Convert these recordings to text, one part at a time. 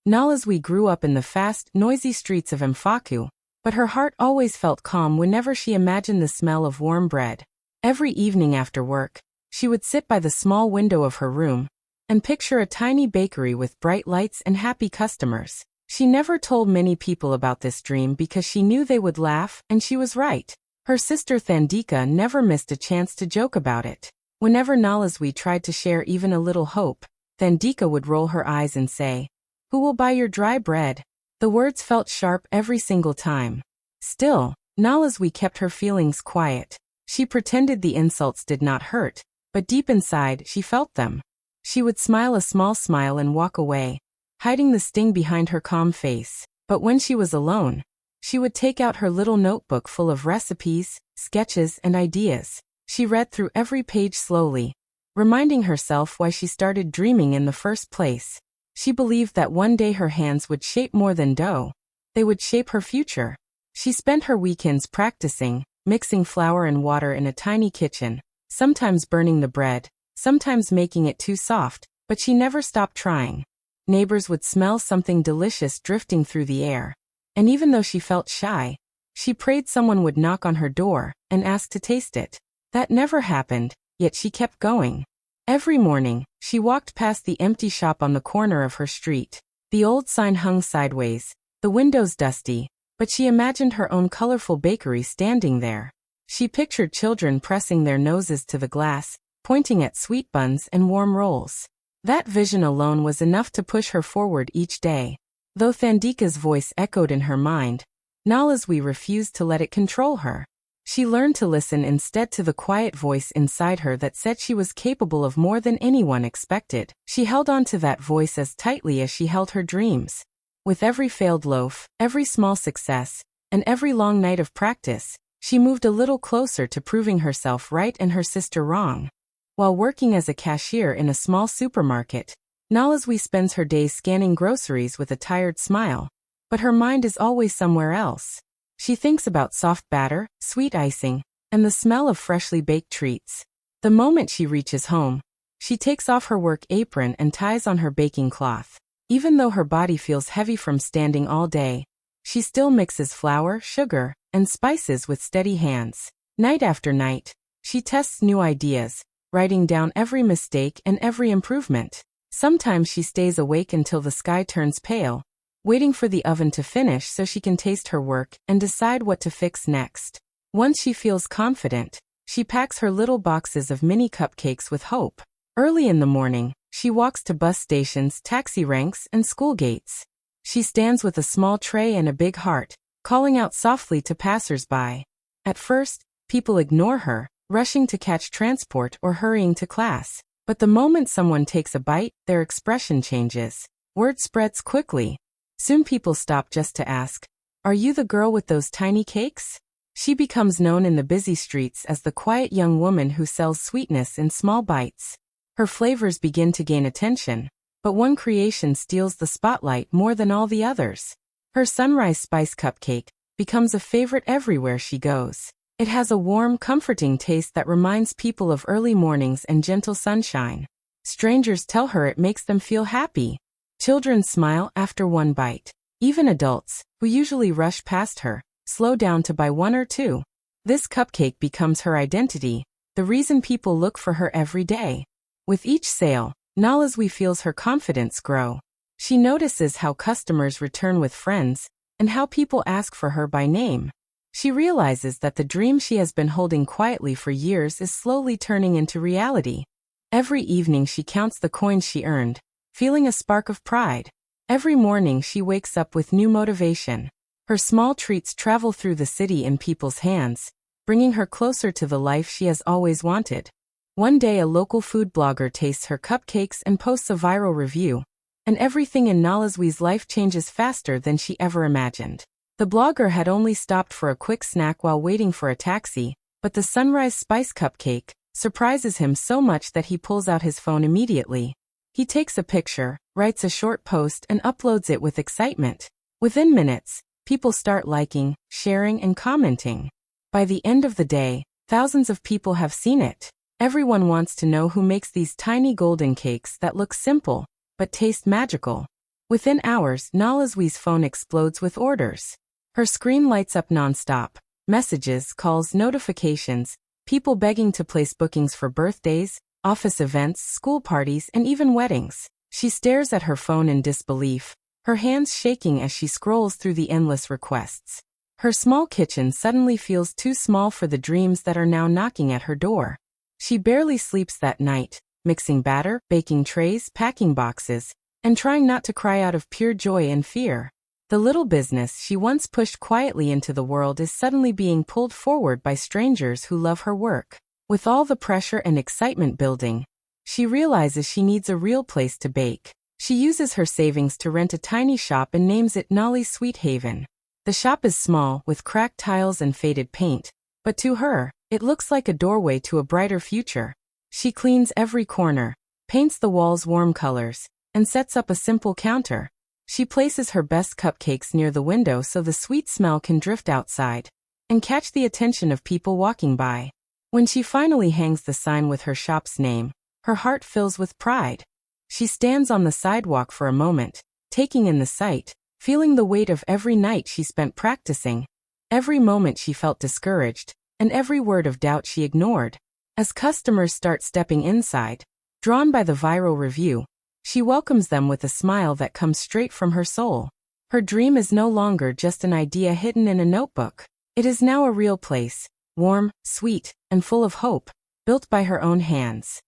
Nolizwe grew up in the fast, noisy streets of Emfaku, but her heart always felt calm whenever she imagined the smell of warm bread. Every evening after work, she would sit by the small window of her room and picture a tiny bakery with bright lights and happy customers. She never told many people about this dream because she knew they would laugh, and she was right. Her sister Thandika never missed a chance to joke about it. Whenever Nolizwe tried to share even a little hope, Thandika would roll her eyes and say, "Who will buy your dry bread?" The words felt sharp every single time. Still, Nolizwe kept her feelings quiet. She pretended the insults did not hurt, but deep inside she felt them. She would smile a small smile and walk away, hiding the sting behind her calm face. But when she was alone, she would take out her little notebook full of recipes, sketches, and ideas. She read through every page slowly, reminding herself why she started dreaming in the first place. She believed that one day her hands would shape more than dough. They would shape her future. She spent her weekends practicing, mixing flour and water in a tiny kitchen, sometimes burning the bread, sometimes making it too soft, but she never stopped trying. Neighbors would smell something delicious drifting through the air. And even though she felt shy, she prayed someone would knock on her door and ask to taste it. That never happened, yet she kept going. Every morning, she walked past the empty shop on the corner of her street. The old sign hung sideways, the windows dusty, but she imagined her own colorful bakery standing there. She pictured children pressing their noses to the glass, pointing at sweet buns and warm rolls. That vision alone was enough to push her forward each day. Though Thandika's voice echoed in her mind, Nolizwe refused to let it control her. She learned to listen instead to the quiet voice inside her that said she was capable of more than anyone expected. She held on to that voice as tightly as she held her dreams. With every failed loaf, every small success, and every long night of practice, she moved a little closer to proving herself right and her sister wrong. While working as a cashier in a small supermarket, Nolizwe spends her days scanning groceries with a tired smile, but her mind is always somewhere else. She thinks about soft batter, sweet icing, and the smell of freshly baked treats. The moment she reaches home, she takes off her work apron and ties on her baking cloth. Even though her body feels heavy from standing all day, she still mixes flour, sugar, and spices with steady hands. Night after night, she tests new ideas, writing down every mistake and every improvement. Sometimes she stays awake until the sky turns pale, waiting for the oven to finish so she can taste her work and decide what to fix next. Once she feels confident, she packs her little boxes of mini cupcakes with hope. Early in the morning, she walks to bus stations, taxi ranks, and school gates. She stands with a small tray and a big heart, calling out softly to passers-by. At first, people ignore her, rushing to catch transport or hurrying to class. But the moment someone takes a bite, their expression changes. Word spreads quickly. Soon people stop just to ask, "Are you the girl with those tiny cakes?" She becomes known in the busy streets as the quiet young woman who sells sweetness in small bites. Her flavors begin to gain attention, but one creation steals the spotlight more than all the others. Her sunrise spice cupcake becomes a favorite everywhere she goes. It has a warm, comforting taste that reminds people of early mornings and gentle sunshine. Strangers tell her it makes them feel happy. Children smile after one bite. Even adults, who usually rush past her, slow down to buy one or two. This cupcake becomes her identity, the reason people look for her every day. With each sale, Nolizwe feels her confidence grow. She notices how customers return with friends, and how people ask for her by name. She realizes that the dream she has been holding quietly for years is slowly turning into reality. Every evening she counts the coins she earned, feeling a spark of pride. Every morning she wakes up with new motivation. Her small treats travel through the city in people's hands, bringing her closer to the life she has always wanted. One day a local food blogger tastes her cupcakes and posts a viral review, and everything in Nolizwe's life changes faster than she ever imagined. The blogger had only stopped for a quick snack while waiting for a taxi, but the sunrise spice cupcake surprises him so much that he pulls out his phone immediately. He takes a picture, writes a short post, and uploads it with excitement. Within minutes, people start liking, sharing, and commenting. By the end of the day, thousands of people have seen it. Everyone wants to know who makes these tiny golden cakes that look simple, but taste magical. Within hours, Nolizwe's phone explodes with orders. Her screen lights up nonstop. Messages, calls, notifications, people begging to place bookings for birthdays, office events, school parties, and even weddings. She stares at her phone in disbelief, her hands shaking as she scrolls through the endless requests. Her small kitchen suddenly feels too small for the dreams that are now knocking at her door. She barely sleeps that night, mixing batter, baking trays, packing boxes, and trying not to cry out of pure joy and fear. The little business she once pushed quietly into the world is suddenly being pulled forward by strangers who love her work. With all the pressure and excitement building, she realizes she needs a real place to bake. She uses her savings to rent a tiny shop and names it Nolly's Sweet Haven. The shop is small, with cracked tiles and faded paint, but to her, it looks like a doorway to a brighter future. She cleans every corner, paints the walls warm colors, and sets up a simple counter. She places her best cupcakes near the window so the sweet smell can drift outside and catch the attention of people walking by. When she finally hangs the sign with her shop's name, her heart fills with pride. She stands on the sidewalk for a moment, taking in the sight, feeling the weight of every night she spent practicing, every moment she felt discouraged, and every word of doubt she ignored. As customers start stepping inside, drawn by the viral review, she welcomes them with a smile that comes straight from her soul. Her dream is no longer just an idea hidden in a notebook. It is now a real place, warm, sweet, and full of hope, built by her own hands.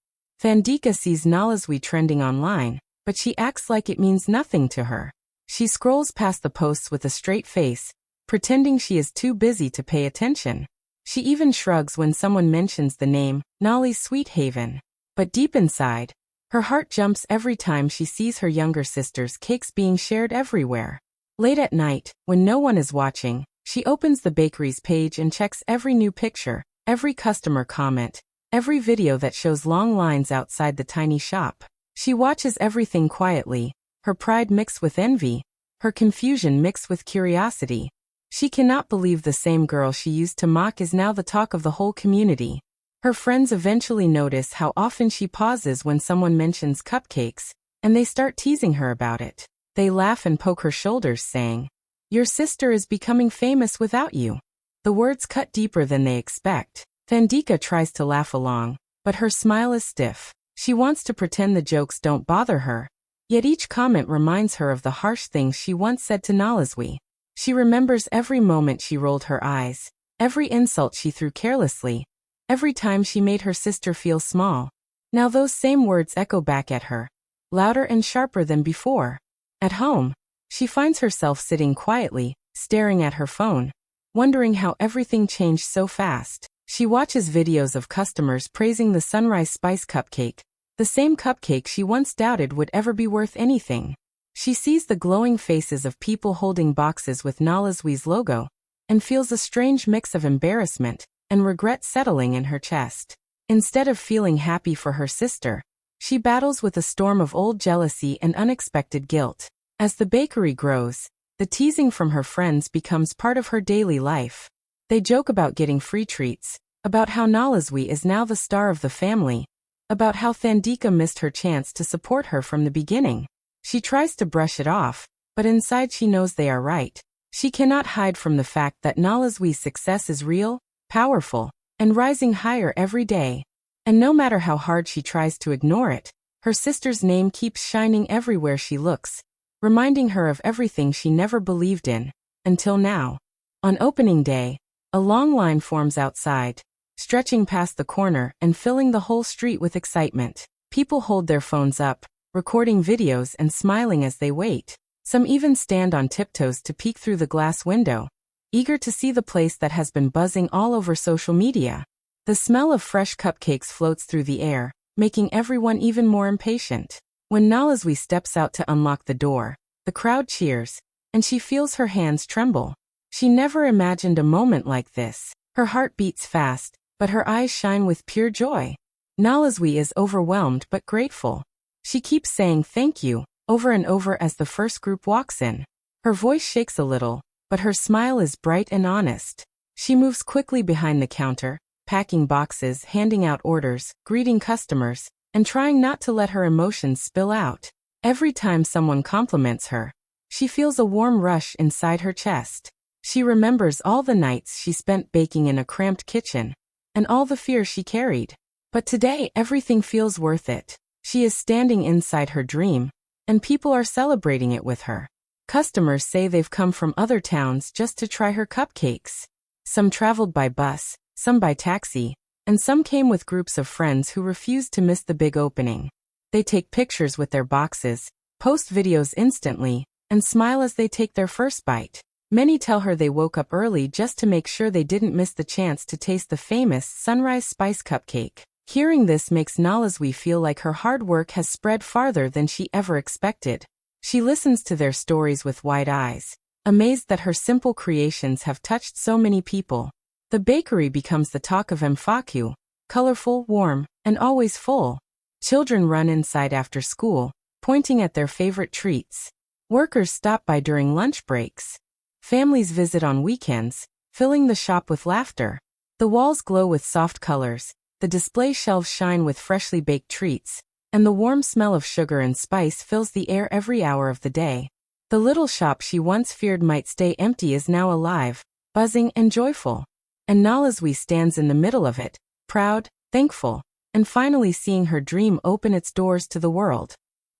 Thandika sees Nolizwe trending online, but she acts like it means nothing to her. She scrolls past the posts with a straight face, pretending she is too busy to pay attention. She even shrugs when someone mentions the name, Nolly's Sweet Haven. But deep inside, her heart jumps every time she sees her younger sister's cakes being shared everywhere. Late at night, when no one is watching, she opens the bakery's page and checks every new picture, every customer comment, every video that shows long lines outside the tiny shop. She watches everything quietly, her pride mixed with envy, her confusion mixed with curiosity. She cannot believe the same girl she used to mock is now the talk of the whole community. Her friends eventually notice how often she pauses when someone mentions cupcakes, and they start teasing her about it. They laugh and poke her shoulders, saying, "Your sister is becoming famous without you." The words cut deeper than they expect. Thandika tries to laugh along, but her smile is stiff. She wants to pretend the jokes don't bother her. Yet each comment reminds her of the harsh things she once said to Nolizwe. She remembers every moment she rolled her eyes, every insult she threw carelessly, every time she made her sister feel small. Now those same words echo back at her, louder and sharper than before. At home, she finds herself sitting quietly, staring at her phone, wondering how everything changed so fast. She watches videos of customers praising the Sunrise Spice cupcake, the same cupcake she once doubted would ever be worth anything. She sees the glowing faces of people holding boxes with Nolizwe's logo, and feels a strange mix of embarrassment and regret settling in her chest. Instead of feeling happy for her sister, she battles with a storm of old jealousy and unexpected guilt. As the bakery grows, the teasing from her friends becomes part of her daily life. They joke about getting free treats, about how Nolizwe is now the star of the family, about how Thandika missed her chance to support her from the beginning. She tries to brush it off, but inside she knows they are right. She cannot hide from the fact that Nolizwe's success is real, powerful, and rising higher every day. And no matter how hard she tries to ignore it, her sister's name keeps shining everywhere she looks, reminding her of everything she never believed in, until now. On opening day, a long line forms outside, stretching past the corner and filling the whole street with excitement. People hold their phones up, recording videos and smiling as they wait. Some even stand on tiptoes to peek through the glass window, eager to see the place that has been buzzing all over social media. The smell of fresh cupcakes floats through the air, making everyone even more impatient. When Nolizwe steps out to unlock the door, the crowd cheers, and she feels her hands tremble. She never imagined a moment like this. Her heart beats fast, but her eyes shine with pure joy. Nolizwe is overwhelmed but grateful. She keeps saying thank you, over and over as the first group walks in. Her voice shakes a little, but her smile is bright and honest. She moves quickly behind the counter, packing boxes, handing out orders, greeting customers, and trying not to let her emotions spill out. Every time someone compliments her, she feels a warm rush inside her chest. She remembers all the nights she spent baking in a cramped kitchen, and all the fear she carried. But today everything feels worth it. She is standing inside her dream, and people are celebrating it with her. Customers say they've come from other towns just to try her cupcakes. Some traveled by bus, some by taxi, and some came with groups of friends who refused to miss the big opening. They take pictures with their boxes, post videos instantly, and smile as they take their first bite. Many tell her they woke up early just to make sure they didn't miss the chance to taste the famous Sunrise Spice Cupcake. Hearing this makes Nolizwe feel like her hard work has spread farther than she ever expected. She listens to their stories with wide eyes, amazed that her simple creations have touched so many people. The bakery becomes the talk of Emfaku, colorful, warm, and always full. Children run inside after school, pointing at their favorite treats. Workers stop by during lunch breaks. Families visit on weekends, filling the shop with laughter. The walls glow with soft colors, the display shelves shine with freshly baked treats, and the warm smell of sugar and spice fills the air every hour of the day. The little shop she once feared might stay empty is now alive, buzzing and joyful. And Nolizwe stands in the middle of it, proud, thankful, and finally seeing her dream open its doors to the world.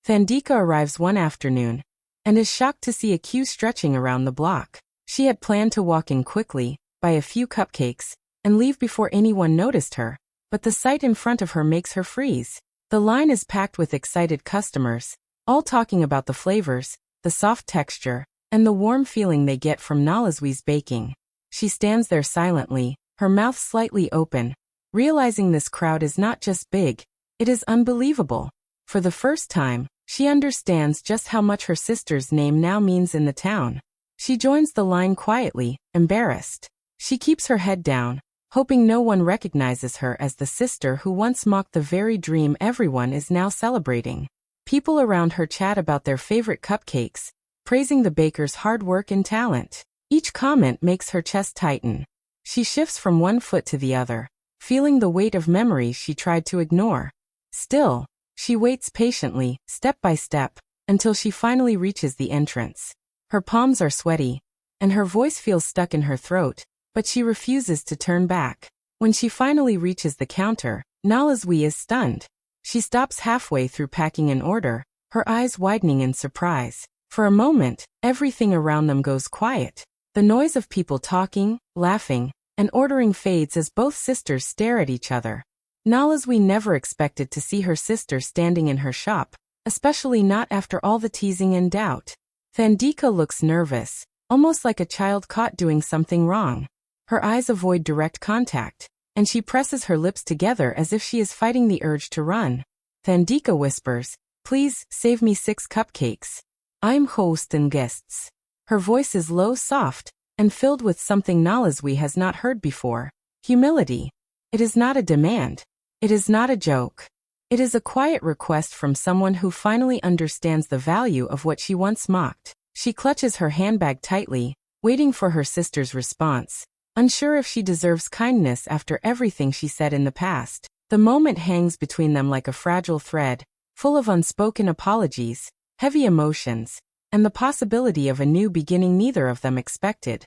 Thandika arrives one afternoon, and is shocked to see a queue stretching around the block. She had planned to walk in quickly, buy a few cupcakes, and leave before anyone noticed her, but the sight in front of her makes her freeze. The line is packed with excited customers, all talking about the flavors, the soft texture, and the warm feeling they get from Nolizwe's baking. She stands there silently, her mouth slightly open, realizing this crowd is not just big, it is unbelievable. For the first time, she understands just how much her sister's name now means in the town. She joins the line quietly, embarrassed. She keeps her head down, hoping no one recognizes her as the sister who once mocked the very dream everyone is now celebrating. People around her chat about their favorite cupcakes, praising the baker's hard work and talent. Each comment makes her chest tighten. She shifts from one foot to the other, feeling the weight of memories she tried to ignore. Still, she waits patiently, step by step, until she finally reaches the entrance. Her palms are sweaty, and her voice feels stuck in her throat, but she refuses to turn back. When she finally reaches the counter, Nolizwe is stunned. She stops halfway through packing an order, her eyes widening in surprise. For a moment, everything around them goes quiet. The noise of people talking, laughing, and ordering fades as both sisters stare at each other. Nolizwe never expected to see her sister standing in her shop, especially not after all the teasing and doubt. Thandika looks nervous, almost like a child caught doing something wrong. Her eyes avoid direct contact, and she presses her lips together as if she is fighting the urge to run. Thandika whispers, "Please, save me 6 cupcakes. I'm hosting guests." Her voice is low, soft, and filled with something Nolizwe has not heard before. Humility. It is not a demand. It is not a joke. It is a quiet request from someone who finally understands the value of what she once mocked. She clutches her handbag tightly, waiting for her sister's response, unsure if she deserves kindness after everything she said in the past. The moment hangs between them like a fragile thread, full of unspoken apologies, heavy emotions, and the possibility of a new beginning neither of them expected.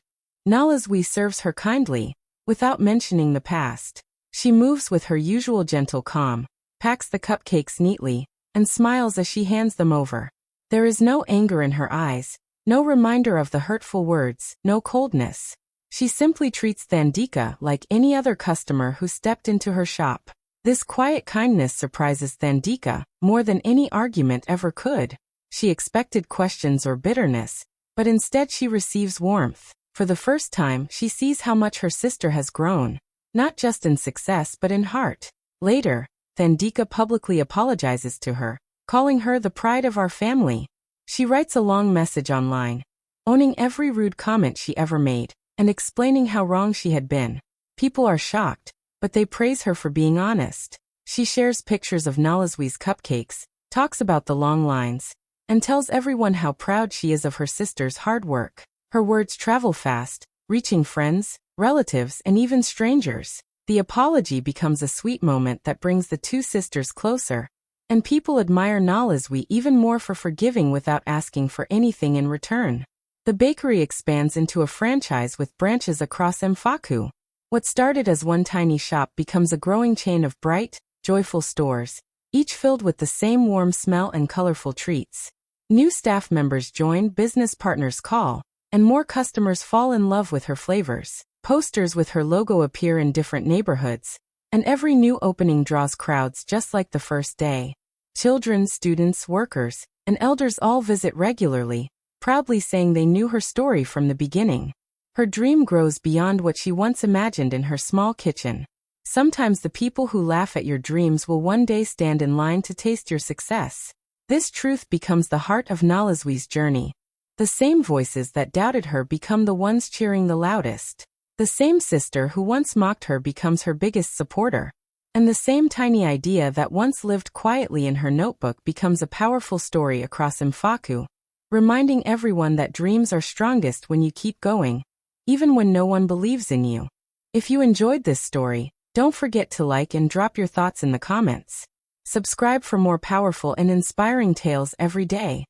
Nolizwe serves her kindly, without mentioning the past. She moves with her usual gentle calm, packs the cupcakes neatly, and smiles as she hands them over. There is no anger in her eyes, no reminder of the hurtful words, no coldness. She simply treats Thandika like any other customer who stepped into her shop. This quiet kindness surprises Thandika more than any argument ever could. She expected questions or bitterness, but instead she receives warmth. For the first time, she sees how much her sister has grown, not just in success but in heart. Later, Thandika publicly apologizes to her, calling her the pride of our family. She writes a long message online, owning every rude comment she ever made, and explaining how wrong she had been. People are shocked, but they praise her for being honest. She shares pictures of Nolizwe's cupcakes, talks about the long lines, and tells everyone how proud she is of her sister's hard work. Her words travel fast, reaching friends, relatives, and even strangers. The apology becomes a sweet moment that brings the two sisters closer. And people admire Nolizwe even more for forgiving without asking for anything in return. The bakery expands into a franchise with branches across Emfaku. What started as one tiny shop becomes a growing chain of bright, joyful stores, each filled with the same warm smell and colorful treats. New staff members join, business partners call, and more customers fall in love with her flavors. Posters with her logo appear in different neighborhoods, and every new opening draws crowds just like the first day. Children, students, workers, and elders all visit regularly, proudly saying they knew her story from the beginning. Her dream grows beyond what she once imagined in her small kitchen. Sometimes the people who laugh at your dreams will one day stand in line to taste your success. This truth becomes the heart of Nolizwe's journey. The same voices that doubted her become the ones cheering the loudest. The same sister who once mocked her becomes her biggest supporter. And the same tiny idea that once lived quietly in her notebook becomes a powerful story across Emfaku, reminding everyone that dreams are strongest when you keep going, even when no one believes in you. If you enjoyed this story, don't forget to like and drop your thoughts in the comments. Subscribe for more powerful and inspiring tales every day.